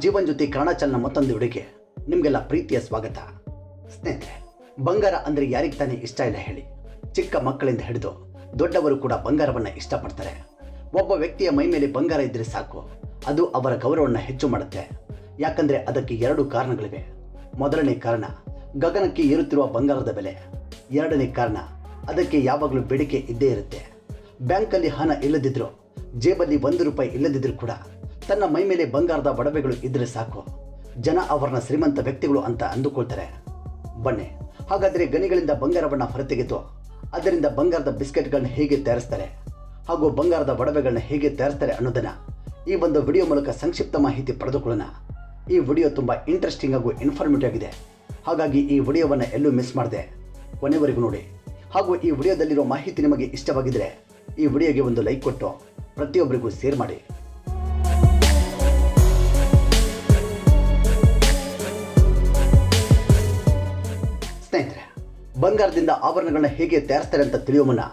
ಜೀವನ್ ಜ್ಯೋತಿ ಕನ್ನಡ ಚಾನಲ್ನ ಮತ್ತೊಂದು ವಿಡಿಯೋಗೆ ನಿಮಗೆಲ್ಲ ಪ್ರೀತಿಯ ಸ್ವಾಗತ. ಸ್ನೇಹಿತರೆ, ಬಂಗಾರ ಅಂದರೆ ಯಾರಿಗೆ ತಾನೇ ಇಷ್ಟ ಇಲ್ಲ ಹೇಳಿ? ಚಿಕ್ಕ ಮಕ್ಕಳಿಂದ ಹಿಡಿದು ದೊಡ್ಡವರು ಕೂಡ ಬಂಗಾರವನ್ನು ಇಷ್ಟಪಡ್ತಾರೆ. ಒಬ್ಬ ವ್ಯಕ್ತಿಯ ಮೈ ಮೇಲೆ ಬಂಗಾರ ಇದ್ದರೆ ಸಾಕು, ಅದು ಅವರ ಗೌರವವನ್ನು ಹೆಚ್ಚು ಮಾಡುತ್ತೆ. ಯಾಕಂದರೆ ಅದಕ್ಕೆ ಎರಡು ಕಾರಣಗಳಿವೆ. ಮೊದಲನೇ ಕಾರಣ ಗಗನಕ್ಕೆ ಏರುತ್ತಿರುವ ಬಂಗಾರದ ಬೆಲೆ. ಎರಡನೇ ಕಾರಣ ಅದಕ್ಕೆ ಯಾವಾಗಲೂ ಬೇಡಿಕೆ ಇದ್ದೇ ಇರುತ್ತೆ. ಬ್ಯಾಂಕಲ್ಲಿ ಹಣ ಇಲ್ಲದಿದ್ದರೂ, ಜೇಬಲ್ಲಿ ₹1 ಇಲ್ಲದಿದ್ದರೂ ಕೂಡ ತನ್ನ ಮೈ ಮೇಲೆ ಬಂಗಾರದ ಒಡವೆಗಳು ಇದ್ದರೆ ಸಾಕು, ಜನ ಅವರನ್ನ ಶ್ರೀಮಂತ ವ್ಯಕ್ತಿಗಳು ಅಂತ ಅಂದುಕೊಳ್ತಾರೆ. ಬನ್ನಿ, ಹಾಗಾದರೆ ಗಣಿಗಳಿಂದ ಬಂಗಾರವನ್ನು ಹೊರತೆಗೆದು ಅದರಿಂದ ಬಂಗಾರದ ಬಿಸ್ಕೆಟ್ಗಳನ್ನ ಹೇಗೆ ತಯಾರಿಸ್ತಾರೆ ಹಾಗೂ ಬಂಗಾರದ ಒಡವೆಗಳನ್ನ ಹೇಗೆ ತಯಾರಿಸ್ತಾರೆ ಅನ್ನೋದನ್ನು ಈ ಒಂದು ವಿಡಿಯೋ ಮೂಲಕ ಸಂಕ್ಷಿಪ್ತ ಮಾಹಿತಿ ಪಡೆದುಕೊಳ್ಳೋಣ. ಈ ವಿಡಿಯೋ ತುಂಬ ಇಂಟ್ರೆಸ್ಟಿಂಗ್ ಹಾಗೂ ಇನ್ಫಾರ್ಮೇಟಿವ್ ಆಗಿದೆ. ಹಾಗಾಗಿ ಈ ವಿಡಿಯೋವನ್ನು ಎಲ್ಲೂ ಮಿಸ್ ಮಾಡದೆ ಕೊನೆವರೆಗೂ ನೋಡಿ. ಹಾಗೂ ಈ ವಿಡಿಯೋದಲ್ಲಿರೋ ಮಾಹಿತಿ ನಿಮಗೆ ಇಷ್ಟವಾಗಿದ್ದರೆ ಈ ವಿಡಿಯೋಗೆ ಒಂದು ಲೈಕ್ ಕೊಟ್ಟು ಪ್ರತಿಯೊಬ್ಬರಿಗೂ ಶೇರ್ ಮಾಡಿ. ಸ್ನೇಹಿತರೆ, ಬಂಗಾರದಿಂದ ಆಭರಣಗಳನ್ನ ಹೇಗೆ ತಯಾರಿಸ್ತಾರೆ ಅಂತ ತಿಳಿಯುವ ಮುನ್ನ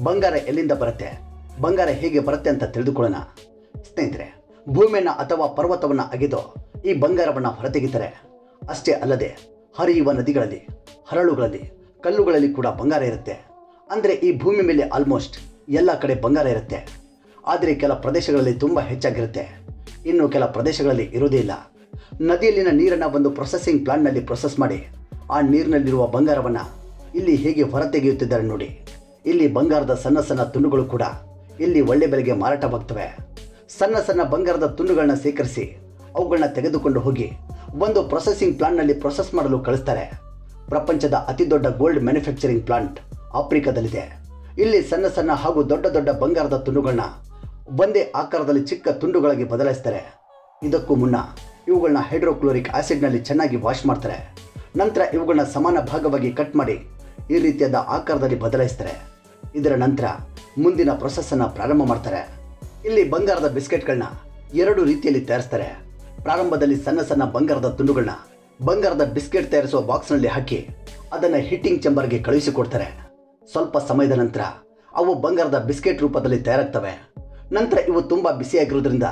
ಬಂಗಾರ ಎಲ್ಲಿಂದ ಬರುತ್ತೆ, ಬಂಗಾರ ಹೇಗೆ ಬರುತ್ತೆ ಅಂತ ತಿಳಿದುಕೊಳ್ಳೋಣ. ಸ್ನೇಹಿತರೆ, ಭೂಮಿಯನ್ನು ಅಥವಾ ಪರ್ವತವನ್ನು ಅಗೆದು ಈ ಬಂಗಾರವನ್ನು ಹೊರತೆಗಿತಾರೆ. ಅಷ್ಟೇ ಅಲ್ಲದೆ ಹರಿಯುವ ನದಿಗಳಲ್ಲಿ, ಹರಳುಗಳಲ್ಲಿ, ಕಲ್ಲುಗಳಲ್ಲಿ ಕೂಡ ಬಂಗಾರ ಇರುತ್ತೆ. ಅಂದರೆ ಈ ಭೂಮಿ ಮೇಲೆ ಆಲ್ಮೋಸ್ಟ್ ಎಲ್ಲ ಕಡೆ ಬಂಗಾರ ಇರುತ್ತೆ. ಆದರೆ ಕೆಲ ಪ್ರದೇಶಗಳಲ್ಲಿ ತುಂಬ ಹೆಚ್ಚಾಗಿರುತ್ತೆ, ಇನ್ನು ಕೆಲ ಪ್ರದೇಶಗಳಲ್ಲಿ ಇರೋದೇ ಇಲ್ಲ. ನದಿಯಲ್ಲಿನ ನೀರನ್ನು ಒಂದು ಪ್ರೊಸೆಸಿಂಗ್ ಪ್ಲಾಂಟ್ನಲ್ಲಿ ಪ್ರೊಸೆಸ್ ಮಾಡಿ ಆ ನೀರಿನಲ್ಲಿರುವ ಬಂಗಾರವನ್ನು ಇಲ್ಲಿ ಹೇಗೆ ಹೊರತೆಗೆಯುತ್ತಿದ್ದಾರೆ ನೋಡಿ. ಇಲ್ಲಿ ಬಂಗಾರದ ಸಣ್ಣ ಸಣ್ಣ ತುಂಡುಗಳು ಕೂಡ ಇಲ್ಲಿ ಒಳ್ಳೆ ಬೆಲೆಗೆ ಮಾರಾಟವಾಗ್ತವೆ. ಸಣ್ಣ ಸಣ್ಣ ಬಂಗಾರದ ತುಂಡುಗಳನ್ನ ಸೇಕರಿಸಿ ಅವುಗಳನ್ನ ತೆಗೆದುಕೊಂಡು ಹೋಗಿ ಒಂದು ಪ್ರೊಸೆಸಿಂಗ್ ಪ್ಲಾಂಟ್ನಲ್ಲಿ ಪ್ರೊಸೆಸ್ ಮಾಡಲು ಕಳಿಸ್ತಾರೆ. ಪ್ರಪಂಚದ ಅತಿದೊಡ್ಡ ಗೋಲ್ಡ್ ಮ್ಯಾನುಫ್ಯಾಕ್ಚರಿಂಗ್ ಪ್ಲಾಂಟ್ ಆಫ್ರಿಕಾದಲ್ಲಿದೆ. ಇಲ್ಲಿ ಸಣ್ಣ ಸಣ್ಣ ಹಾಗೂ ದೊಡ್ಡ ದೊಡ್ಡ ಬಂಗಾರದ ತುಂಡುಗಳನ್ನ ಒಂದೇ ಆಕಾರದಲ್ಲಿ ಚಿಕ್ಕ ತುಂಡುಗಳಾಗಿ ಬದಲಾಯಿಸ್ತಾರೆ. ಇದಕ್ಕೂ ಮುನ್ನ ಇವುಗಳನ್ನ ಹೈಡ್ರೋಕ್ಲೋರಿಕ್ ಆಸಿಡ್ನಲ್ಲಿ ಚೆನ್ನಾಗಿ ವಾಶ್ ಮಾಡ್ತಾರೆ. ನಂತರ ಇವುಗಳನ್ನ ಸಮಾನ ಭಾಗವಾಗಿ ಕಟ್ ಮಾಡಿ ಈ ರೀತಿಯಾದ ಆಕಾರದಲ್ಲಿ ಬದಲಾಯಿಸ್ತಾರೆ. ಇದರ ನಂತರ ಮುಂದಿನ ಪ್ರೊಸೆಸ್ಸನ್ನು ಪ್ರಾರಂಭ ಮಾಡ್ತಾರೆ. ಇಲ್ಲಿ ಬಂಗಾರದ ಬಿಸ್ಕೆಟ್ಗಳನ್ನ ಎರಡು ರೀತಿಯಲ್ಲಿ ತಯಾರಿಸ್ತಾರೆ. ಪ್ರಾರಂಭದಲ್ಲಿ ಸಣ್ಣ ಸಣ್ಣ ಬಂಗಾರದ ತುಂಡುಗಳನ್ನ ಬಂಗಾರದ ಬಿಸ್ಕೆಟ್ ತಯಾರಿಸುವ ಬಾಕ್ಸ್ನಲ್ಲಿ ಹಾಕಿ ಅದನ್ನು ಹೀಟಿಂಗ್ ಚೇಂಬರ್ಗೆ ಕಳುಹಿಸಿಕೊಡ್ತಾರೆ. ಸ್ವಲ್ಪ ಸಮಯದ ನಂತರ ಅವು ಬಂಗಾರದ ಬಿಸ್ಕೆಟ್ ರೂಪದಲ್ಲಿ ತಯಾರಾಗ್ತವೆ. ನಂತರ ಇವು ತುಂಬ ಬಿಸಿಯಾಗಿರುವುದರಿಂದ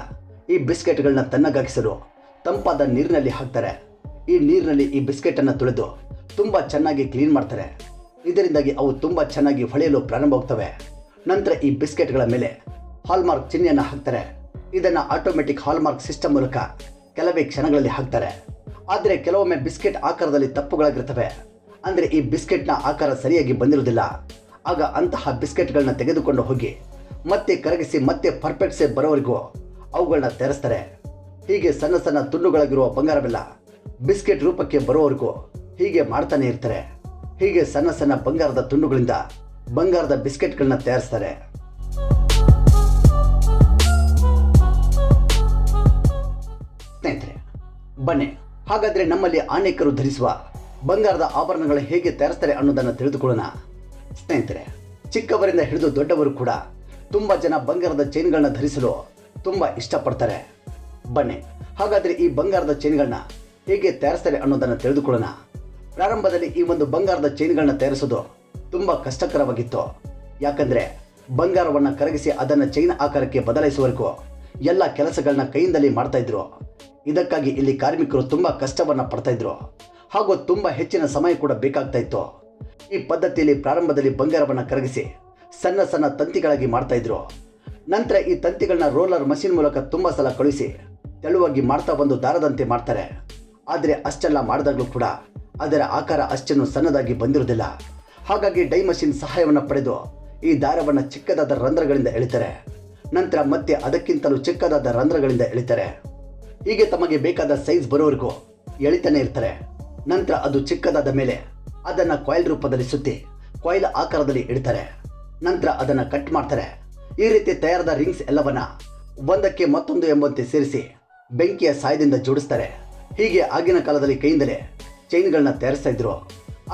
ಈ ಬಿಸ್ಕೆಟ್ಗಳನ್ನ ತಣ್ಣಗಾಗಿಸಲು ತಂಪಾದ ನೀರಿನಲ್ಲಿ ಹಾಕ್ತಾರೆ. ಈ ನೀರಿನಲ್ಲಿ ಈ ಬಿಸ್ಕೆಟನ್ನು ತೊಳೆದು ತುಂಬ ಚೆನ್ನಾಗಿ ಕ್ಲೀನ್ ಮಾಡ್ತಾರೆ. ಇದರಿಂದಾಗಿ ಅವು ತುಂಬ ಚೆನ್ನಾಗಿ ಹೊಳೆಯಲು ಪ್ರಾರಂಭವಾಗ್ತವೆ. ನಂತರ ಈ ಬಿಸ್ಕೆಟ್ಗಳ ಮೇಲೆ ಹಾಲ್ಮಾರ್ಕ್ ಚಿಹ್ನೆಯನ್ನು ಹಾಕ್ತಾರೆ. ಇದನ್ನು ಆಟೋಮೆಟಿಕ್ ಹಾಲ್ಮಾರ್ಕ್ ಸಿಸ್ಟಮ್ ಮೂಲಕ ಕೆಲವೇ ಕ್ಷಣಗಳಲ್ಲಿ ಹಾಕ್ತಾರೆ. ಆದರೆ ಕೆಲವೊಮ್ಮೆ ಬಿಸ್ಕೆಟ್ ಆಕಾರದಲ್ಲಿ ತಪ್ಪುಗಳಾಗಿರ್ತವೆ. ಅಂದರೆ ಈ ಬಿಸ್ಕೆಟ್ನ ಆಕಾರ ಸರಿಯಾಗಿ ಬಂದಿರುವುದಿಲ್ಲ. ಆಗ ಅಂತಹ ಬಿಸ್ಕೆಟ್ಗಳನ್ನ ತೆಗೆದುಕೊಂಡು ಹೋಗಿ ಮತ್ತೆ ಕರಗಿಸಿ ಮತ್ತೆ ಪರ್ಫೆಕ್ಟ್ ಶೇಪ್ ಬರೋವರೆಗೂ ಅವುಗಳನ್ನ ತಯಾರಿಸ್ತಾರೆ. ಹೀಗೆ ಸಣ್ಣ ಸಣ್ಣ ತುಂಡುಗಳಾಗಿರುವ ಬಂಗಾರವೆಲ್ಲ ಬಿಸ್ಕೆಟ್ ರೂಪಕ್ಕೆ ಬರೋವರೆಗೂ ಹೀಗೆ ಮಾಡ್ತಾನೆ ಇರ್ತಾರೆ. ಹೀಗೆ ಸಣ್ಣ ಸಣ್ಣ ಬಂಗಾರದ ತುಂಡುಗಳಿಂದ ಬಂಗಾರದ ಬಿಸ್ಕೆಟ್ಗಳನ್ನ ತಯಾರಿಸ್ತಾರೆ. ಸ್ನೇಹಿತರೆ, ಬನ್ನಿ ಹಾಗಾದ್ರೆ ನಮ್ಮಲ್ಲಿ ಅನೇಕರು ಧರಿಸುವ ಬಂಗಾರದ ಆಭರಣಗಳು ಹೇಗೆ ತಯಾರಿಸ್ತಾರೆ ಅನ್ನೋದನ್ನು ತಿಳಿದುಕೊಳ್ಳೋಣ. ಸ್ನೇಹಿತರೆ, ಚಿಕ್ಕವರಿಂದ ಹಿಡಿದು ದೊಡ್ಡವರು ಕೂಡ ತುಂಬ ಜನ ಬಂಗಾರದ ಚೈನ್ಗಳನ್ನ ಧರಿಸಲು ತುಂಬ ಇಷ್ಟಪಡ್ತಾರೆ. ಬನ್ನಿ ಹಾಗಾದರೆ ಈ ಬಂಗಾರದ ಚೈನ್ಗಳನ್ನ ಹೇಗೆ ತಯಾರಿಸ್ತಾರೆ ಅನ್ನೋದನ್ನು ತಿಳಿದುಕೊಳ್ಳೋಣ. ಪ್ರಾರಂಭದಲ್ಲಿ ಈ ಒಂದು ಬಂಗಾರದ ಚೈನ್ಗಳನ್ನ ತಯಾರಿಸೋದು ತುಂಬ ಕಷ್ಟಕರವಾಗಿತ್ತು. ಯಾಕಂದರೆ ಬಂಗಾರವನ್ನು ಕರಗಿಸಿ ಅದನ್ನು ಚೈನ್ ಆಕಾರಕ್ಕೆ ಬದಲಾಯಿಸುವವರೆಗೂ ಎಲ್ಲ ಕೆಲಸಗಳನ್ನ ಕೈಯಿಂದಲೇ ಮಾಡ್ತಾ ಇದ್ರು. ಇದಕ್ಕಾಗಿ ಇಲ್ಲಿ ಕಾರ್ಮಿಕರು ತುಂಬ ಕಷ್ಟವನ್ನು ಪಡ್ತಾ ಇದ್ರು ಹಾಗೂ ತುಂಬ ಹೆಚ್ಚಿನ ಸಮಯ ಕೂಡ ಬೇಕಾಗ್ತಾ ಇತ್ತು. ಈ ಪದ್ಧತಿಯಲ್ಲಿ ಪ್ರಾರಂಭದಲ್ಲಿ ಬಂಗಾರವನ್ನು ಕರಗಿಸಿ ಸಣ್ಣ ಸಣ್ಣ ತಂತಿಗಳಾಗಿ ಮಾಡ್ತಾ ಇದ್ರು. ನಂತರ ಈ ತಂತಿಗಳನ್ನ ರೋಲರ್ ಮಷಿನ್ ಮೂಲಕ ತುಂಬ ಸಲ ಕಳುಹಿಸಿ ತೆಳುವಾಗಿ ಮಾಡ್ತಾ ಬಂದು ದಾರದಂತೆ ಮಾಡ್ತಾರೆ. ಆದರೆ ಅಷ್ಟೆಲ್ಲ ಮಾಡಿದಾಗಲೂ ಕೂಡ ಅದರ ಆಕಾರ ಅಷ್ಟನ್ನು ಸಣ್ಣದಾಗಿ ಬಂದಿರುವುದಿಲ್ಲ. ಹಾಗಾಗಿ ಡೈ ಮಷಿನ್ ಸಹಾಯವನ್ನು ಪಡೆದು ಈ ದಾರವನ್ನು ಚಿಕ್ಕದಾದ ರಂಧ್ರಗಳಿಂದ ಎಳಿತಾರೆ. ನಂತರ ಮತ್ತೆ ಅದಕ್ಕಿಂತಲೂ ಚಿಕ್ಕದಾದ ರಂಧ್ರಗಳಿಂದ ಎಳಿತಾರೆ. ಹೀಗೆ ತಮಗೆ ಬೇಕಾದ ಸೈಜ್ ಬರೋವರೆಗೂ ಎಳಿತಾನೆ ಇರ್ತಾರೆ. ನಂತರ ಅದು ಚಿಕ್ಕದಾದ ಮೇಲೆ ಅದನ್ನು ಕಾಯಿಲ್ ರೂಪದಲ್ಲಿ ಸುತ್ತಿ ಕಾಯಿಲ್ ಆಕಾರದಲ್ಲಿ ಇಡ್ತಾರೆ. ನಂತರ ಅದನ್ನು ಕಟ್ ಮಾಡ್ತಾರೆ. ಈ ರೀತಿ ತಯಾರಾದ ರಿಂಗ್ಸ್ ಎಲ್ಲವನ್ನ ಒಂದಕ್ಕೆ ಮತ್ತೊಂದು ಎಂಬಂತೆ ಸೇರಿಸಿ ಬೆಂಕಿಯ ಸಹಾಯದಿಂದ ಜೋಡಿಸ್ತಾರೆ. ಹೀಗೆ ಆಗಿನ ಕಾಲದಲ್ಲಿ ಕೈಯಿಂದಲೇ ಚೈನ್ಗಳನ್ನ ತಯಾರಿಸ್ತಾ ಇದ್ರು.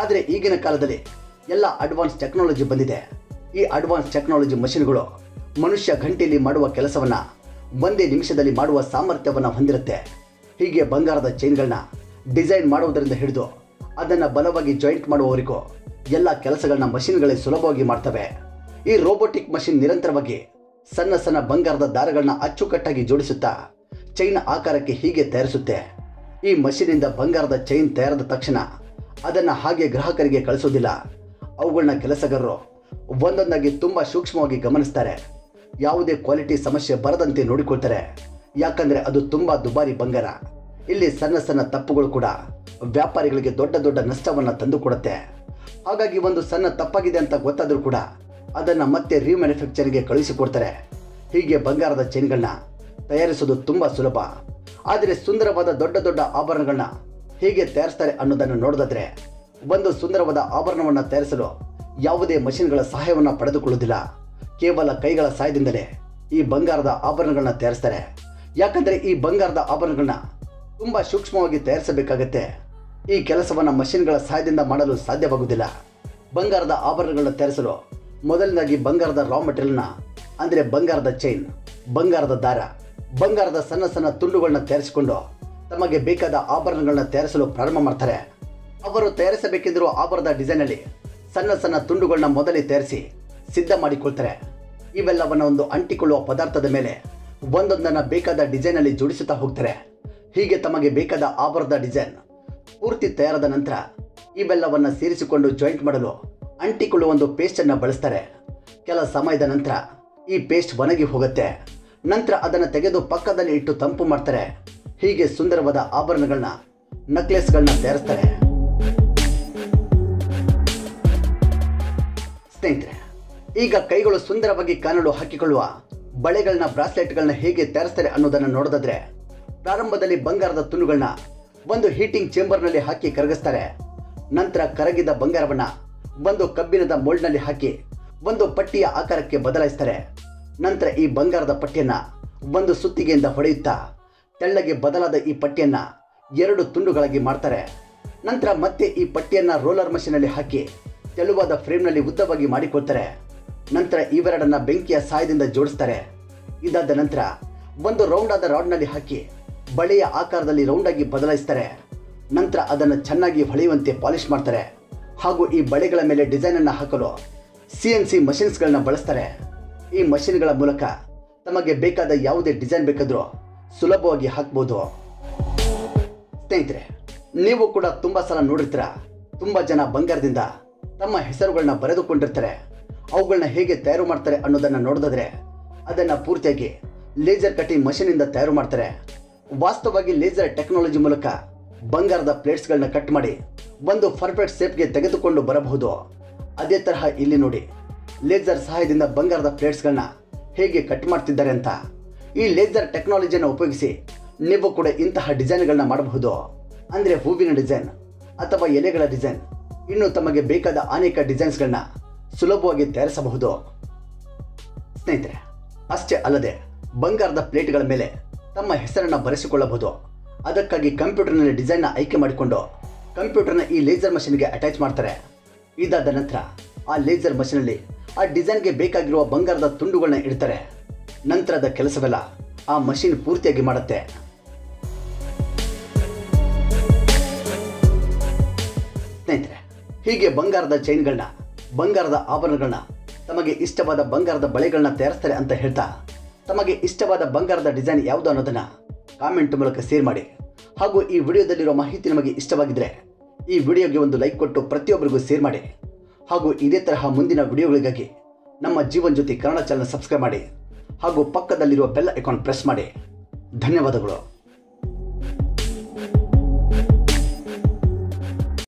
ಆದರೆ ಈಗಿನ ಕಾಲದಲ್ಲಿ ಎಲ್ಲ ಅಡ್ವಾನ್ಸ್ ಟೆಕ್ನಾಲಜಿ ಬಂದಿದೆ. ಈ ಅಡ್ವಾನ್ಸ್ ಟೆಕ್ನಾಲಜಿ ಮಷಿನ್ಗಳು ಮನುಷ್ಯ ಗಂಟೆಯಲ್ಲಿ ಮಾಡುವ ಕೆಲಸವನ್ನು ಒಂದೇ ನಿಮಿಷದಲ್ಲಿ ಮಾಡುವ ಸಾಮರ್ಥ್ಯವನ್ನು ಹೊಂದಿರುತ್ತೆ. ಹೀಗೆ ಬಂಗಾರದ ಚೈನ್ಗಳನ್ನ ಡಿಸೈನ್ ಮಾಡುವುದರಿಂದ ಹಿಡಿದು ಅದನ್ನು ಬಲವಾಗಿ ಜಾಯಿಂಟ್ ಮಾಡುವವರೆಗೂ ಎಲ್ಲ ಕೆಲಸಗಳನ್ನ ಮಷಿನ್ಗಳೇ ಸುಲಭವಾಗಿ ಮಾಡ್ತವೆ. ಈ ರೋಬೋಟಿಕ್ ಮಷಿನ್ ನಿರಂತರವಾಗಿ ಸಣ್ಣ ಸಣ್ಣ ಬಂಗಾರದ ದಾರಗಳನ್ನ ಅಚ್ಚುಕಟ್ಟಾಗಿ ಜೋಡಿಸುತ್ತಾ ಚೈನ್ ಆಕಾರಕ್ಕೆ ಹೀಗೆ ತಯಾರಿಸುತ್ತೆ. ಈ ಮಷೀನಿಂದ ಬಂಗಾರದ ಚೈನ್ ತಯಾರಾದ ತಕ್ಷಣ ಅದನ್ನು ಹಾಗೆ ಗ್ರಾಹಕರಿಗೆ ಕಳಿಸೋದಿಲ್ಲ. ಅವುಗಳನ್ನ ಕೆಲಸಗಾರರು ಒಂದೊಂದಾಗಿ ತುಂಬ ಸೂಕ್ಷ್ಮವಾಗಿ ಗಮನಿಸ್ತಾರೆ. ಯಾವುದೇ ಕ್ವಾಲಿಟಿ ಸಮಸ್ಯೆ ಬರದಂತೆ ನೋಡಿಕೊಳ್ತಾರೆ. ಯಾಕಂದರೆ ಅದು ತುಂಬ ದುಬಾರಿ ಬಂಗಾರ. ಇಲ್ಲಿ ಸಣ್ಣ ಸಣ್ಣ ತಪ್ಪುಗಳು ಕೂಡ ವ್ಯಾಪಾರಿಗಳಿಗೆ ದೊಡ್ಡ ದೊಡ್ಡ ನಷ್ಟವನ್ನು ತಂದುಕೊಡುತ್ತೆ. ಹಾಗಾಗಿ ಒಂದು ಸಣ್ಣ ತಪ್ಪಾಗಿದೆ ಅಂತ ಗೊತ್ತಾದರೂ ಕೂಡ ಅದನ್ನು ಮತ್ತೆ ರೀಮ್ಯಾನುಫ್ಯಾಕ್ಚರಿಂಗ್ಗೆ ಕಳುಹಿಸಿಕೊಡ್ತಾರೆ. ಹೀಗೆ ಬಂಗಾರದ ಚೈನ್ಗಳನ್ನ ತಯಾರಿಸೋದು ತುಂಬ ಸುಲಭ. ಆದರೆ ಸುಂದರವಾದ ದೊಡ್ಡ ದೊಡ್ಡ ಆಭರಣಗಳನ್ನ ಹೇಗೆ ತಯಾರಿಸ್ತಾರೆ ಅನ್ನೋದನ್ನು ನೋಡೋದಾದ್ರೆ, ಒಂದು ಸುಂದರವಾದ ಆಭರಣವನ್ನು ತಯಾರಿಸಲು ಯಾವುದೇ ಮಷಿನ್ಗಳ ಸಹಾಯವನ್ನು ಪಡೆದುಕೊಳ್ಳುವುದಿಲ್ಲ. ಕೇವಲ ಕೈಗಳ ಸಹಾಯದಿಂದಲೇ ಈ ಬಂಗಾರದ ಆಭರಣಗಳನ್ನ ತಯಾರಿಸ್ತಾರೆ. ಯಾಕಂದರೆ ಈ ಬಂಗಾರದ ಆಭರಣಗಳನ್ನ ತುಂಬ ಸೂಕ್ಷ್ಮವಾಗಿ ತಯಾರಿಸಬೇಕಾಗತ್ತೆ. ಈ ಕೆಲಸವನ್ನು ಮಷಿನ್ಗಳ ಸಹಾಯದಿಂದ ಮಾಡಲು ಸಾಧ್ಯವಾಗುವುದಿಲ್ಲ. ಬಂಗಾರದ ಆಭರಣಗಳನ್ನ ತಯಾರಿಸಲು ಮೊದಲನೇದಾಗಿ ಬಂಗಾರದ ರಾ ಮೆಟೀರಿಯಲ್ನ ಅಂದರೆ ಬಂಗಾರದ ಚೈನ್, ಬಂಗಾರದ ದಾರ, ಬಂಗಾರದ ಸಣ್ಣ ಸಣ್ಣ ತುಂಡುಗಳನ್ನ ತಯಾರಿಸಿಕೊಂಡು ತಮಗೆ ಬೇಕಾದ ಆಭರಣಗಳನ್ನ ತಯಾರಿಸಲು ಪ್ರಾರಂಭ ಮಾಡ್ತಾರೆ. ಅವರು ತಯಾರಿಸಬೇಕಿರುವ ಆಭರಣದ ಡಿಸೈನಲ್ಲಿ ಸಣ್ಣ ಸಣ್ಣ ತುಂಡುಗಳನ್ನ ಮೊದಲೇ ತಯಾರಿಸಿ ಸಿದ್ಧ ಮಾಡಿಕೊಳ್ತಾರೆ. ಇವೆಲ್ಲವನ್ನು ಒಂದು ಅಂಟಿಕೊಳ್ಳುವ ಪದಾರ್ಥದ ಮೇಲೆ ಒಂದೊಂದನ್ನು ಬೇಕಾದ ಡಿಸೈನಲ್ಲಿ ಜೋಡಿಸುತ್ತಾ ಹೋಗ್ತಾರೆ. ಹೀಗೆ ತಮಗೆ ಬೇಕಾದ ಆಭರಣದ ಡಿಸೈನ್ ಪೂರ್ತಿ ತಯಾರಾದ ನಂತರ ಇವೆಲ್ಲವನ್ನು ಸೇರಿಸಿಕೊಂಡು ಜಾಯಿಂಟ್ ಮಾಡಲು ಅಂಟಿಕೊಳ್ಳುವ ಒಂದು ಪೇಸ್ಟನ್ನು ಬಳಸ್ತಾರೆ. ಕೆಲ ಸಮಯದ ನಂತರ ಈ ಪೇಸ್ಟ್ ಒಣಗಿ ಹೋಗುತ್ತೆ. ನಂತರ ಅದನ್ನು ತೆಗೆದು ಪಕ್ಕದಲ್ಲಿ ಇಟ್ಟು ತಂಪು ಮಾಡ್ತಾರೆ. ಹೀಗೆ ಸುಂದರವಾದ ಆಭರಣಗಳನ್ನ, ನೆಕ್ಲೆಸ್ಗಳನ್ನ ತಯಾರಿಸ್ತಾರೆ. ಸ್ನೇಹಿತರೆ, ಈಗ ಕೈಗಳು ಸುಂದರವಾಗಿ ಕಾಣಲು ಹಾಕಿಕೊಳ್ಳುವ ಬಳೆಗಳನ್ನ, ಬ್ರಾಸ್ಲೆಟ್ಗಳನ್ನ ಹೇಗೆ ತಯಾರಿಸ್ತಾರೆ ಅನ್ನೋದನ್ನು ನೋಡೋದಾದ್ರೆ, ಪ್ರಾರಂಭದಲ್ಲಿ ಬಂಗಾರದ ತುಂಡುಗಳನ್ನ ಒಂದು ಹೀಟಿಂಗ್ ಚೇಂಬರ್ನಲ್ಲಿ ಹಾಕಿ ಕರಗಿಸ್ತಾರೆ. ನಂತರ ಕರಗಿದ ಬಂಗಾರವನ್ನ ಒಂದು ಕಬ್ಬಿಣದ ಮೋಲ್ಡ್ನಲ್ಲಿ ಹಾಕಿ ಒಂದು ಪಟ್ಟಿಯ ಆಕಾರಕ್ಕೆ ಬದಲಾಯಿಸ್ತಾರೆ. ನಂತರ ಈ ಬಂಗಾರದ ಪಟ್ಟಿಯನ್ನ ಒಂದು ಸುತ್ತಿಗೆಯಿಂದ ಹೊಡೆಯುತ್ತಾ ತೆಳ್ಳಗೆ ಬದಲಾದ ಈ ಪಟ್ಟಿಯನ್ನ 2 ತುಂಡುಗಳಾಗಿ ಮಾಡ್ತಾರೆ. ನಂತರ ಮತ್ತೆ ಈ ಪಟ್ಟಿಯನ್ನ ರೋಲರ್ ಮಷೀನಲ್ಲಿ ಹಾಕಿ ತೆಳುವಾದ ಫ್ರೇಮ್ನಲ್ಲಿ ಉದ್ದವಾಗಿ ಮಾಡಿಕೊಳ್ತಾರೆ. ನಂತರ ಇವೆರಡನ್ನ ಬೆಂಕಿಯ ಸಹಾಯದಿಂದ ಜೋಡಿಸ್ತಾರೆ. ಇದಾದ ನಂತರ ಒಂದು ರೌಂಡ್ ಆದ ರಾಡ್ನಲ್ಲಿ ಹಾಕಿ ಬಳೆಯ ಆಕಾರದಲ್ಲಿ ರೌಂಡಾಗಿ ಬದಲಾಯಿಸ್ತಾರೆ. ನಂತರ ಅದನ್ನು ಚೆನ್ನಾಗಿ ಹೊಳೆಯುವಂತೆ ಪಾಲಿಶ್ ಮಾಡ್ತಾರೆ. ಹಾಗೂ ಈ ಬಳೆಗಳ ಮೇಲೆ ಡಿಸೈನನ್ನು ಹಾಕಲು CNC ಮಷಿನ್ಸ್ಗಳನ್ನ ಬಳಸ್ತಾರೆ. ಈ ಮಷಿನ್ಗಳ ಮೂಲಕ ತಮಗೆ ಬೇಕಾದ ಯಾವುದೇ ಡಿಸೈನ್ ಬೇಕಾದರೂ ಸುಲಭವಾಗಿ ಹಾಕ್ಬೋದು. ಸ್ನೇಹಿತರೆ, ನೀವು ಕೂಡ ತುಂಬ ಸಲ ನೋಡಿರ್ತೀರ, ತುಂಬ ಜನ ಬಂಗಾರದಿಂದ ತಮ್ಮ ಹೆಸರುಗಳನ್ನ ಬರೆದುಕೊಂಡಿರ್ತಾರೆ. ಅವುಗಳನ್ನ ಹೇಗೆ ತಯಾರು ಮಾಡ್ತಾರೆ ಅನ್ನೋದನ್ನು ನೋಡೋದಾದ್ರೆ, ಅದನ್ನು ಪೂರ್ತಿಯಾಗಿ ಲೇಸರ್ ಕಟಿಂಗ್ ಮಷೀನಿಂದ ತಯಾರು ಮಾಡ್ತಾರೆ. ವಾಸ್ತವವಾಗಿ ಲೇಸರ್ ಟೆಕ್ನಾಲಜಿ ಮೂಲಕ ಬಂಗಾರದ ಪ್ಲೇಟ್ಸ್ಗಳನ್ನ ಕಟ್ ಮಾಡಿ ಒಂದು ಪರ್ಫೆಕ್ಟ್ ಶೇಪ್ಗೆ ತೆಗೆದುಕೊಂಡು ಬರಬಹುದು. ಅದೇ ತರಹ ಇಲ್ಲಿ ನೋಡಿ, ಲೇಸರ್ ಸಹಾಯದಿಂದ ಬಂಗಾರದ ಪ್ಲೇಟ್ಸ್ಗಳನ್ನ ಹೇಗೆ ಕಟ್ ಮಾಡ್ತಿದ್ದಾರೆ ಅಂತ. ಈ ಲೇಸರ್ ಟೆಕ್ನಾಲಜಿಯನ್ನು ಉಪಯೋಗಿಸಿ ನೀವು ಕೂಡ ಇಂತಹ ಡಿಸೈನ್ಗಳನ್ನ ಮಾಡಬಹುದು. ಅಂದರೆ ಹೂವಿನ ಡಿಸೈನ್ ಅಥವಾ ಎಲೆಗಳ ಡಿಸೈನ್, ಇನ್ನು ತಮಗೆ ಬೇಕಾದ ಅನೇಕ ಡಿಸೈನ್ಸ್ಗಳನ್ನ ಸುಲಭವಾಗಿ ತಯಾರಿಸಬಹುದು. ಸ್ನೇಹಿತರೆ, ಅಷ್ಟೇ ಅಲ್ಲದೆ ಬಂಗಾರದ ಪ್ಲೇಟ್ಗಳ ಮೇಲೆ ತಮ್ಮ ಹೆಸರನ್ನು ಬರೆಸಿಕೊಳ್ಳಬಹುದು. ಅದಕ್ಕಾಗಿ ಕಂಪ್ಯೂಟರ್ನಲ್ಲಿ ಡಿಸೈನ್ನ ಆಯ್ಕೆ ಮಾಡಿಕೊಂಡು ಕಂಪ್ಯೂಟರ್ನ ಈ ಲೇಸರ್ ಮಷೀನ್ಗೆ ಅಟ್ಯಾಚ್ ಮಾಡ್ತಾರೆ. ಇದಾದ ನಂತರ ಆ ಲೇಸರ್ ಮಷೀನಲ್ಲಿ ಆ ಡಿಸೈನ್ಗೆ ಬೇಕಾಗಿರುವ ಬಂಗಾರದ ತುಂಡುಗಳನ್ನ ಇಡ್ತಾರೆ. ನಂತರದ ಕೆಲಸವೆಲ್ಲ ಆ ಮಷೀನ್ ಪೂರ್ತಿಯಾಗಿ ಮಾಡುತ್ತೆ. ಸ್ನೇಹಿತರೆ, ಹೀಗೆ ಬಂಗಾರದ ಚೈನ್ಗಳನ್ನ, ಬಂಗಾರದ ಆಭರಣಗಳನ್ನ, ತಮಗೆ ಇಷ್ಟವಾದ ಬಂಗಾರದ ಬಳೆಗಳನ್ನ ತಯಾರಿಸ್ತಾರೆ ಅಂತ ಹೇಳ್ತಾ, ತಮಗೆ ಇಷ್ಟವಾದ ಬಂಗಾರದ ಡಿಸೈನ್ ಯಾವುದು ಅನ್ನೋದನ್ನ ಕಾಮೆಂಟ್ ಮೂಲಕ ಶೇರ್ ಮಾಡಿ. ಹಾಗೂ ಈ ವಿಡಿಯೋದಲ್ಲಿರೋ ಮಾಹಿತಿ ನಿಮಗೆ ಇಷ್ಟವಾಗಿದ್ದರೆ ಈ ವಿಡಿಯೋಗೆ ಒಂದು ಲೈಕ್ ಕೊಟ್ಟು ಪ್ರತಿಯೊಬ್ಬರಿಗೂ ಶೇರ್ ಮಾಡಿ. ಹಾಗೂ ಇದೇ ತರಹ ಮುಂದಿನ ವಿಡಿಯೋಗಳಿಗಾಗಿ ನಮ್ಮ ಜೀವನ್ ಜ್ಯೋತಿ ಕನ್ನಡ ಚಾನೆಲ್ ಸಬ್ಸ್ಕ್ರೈಬ್ ಮಾಡಿ. ಹಾಗೂ ಪಕ್ಕದಲ್ಲಿರುವ ಬೆಲ್ ಐಕಾನ್ ಪ್ರೆಸ್ ಮಾಡಿ. ಧನ್ಯವಾದಗಳು.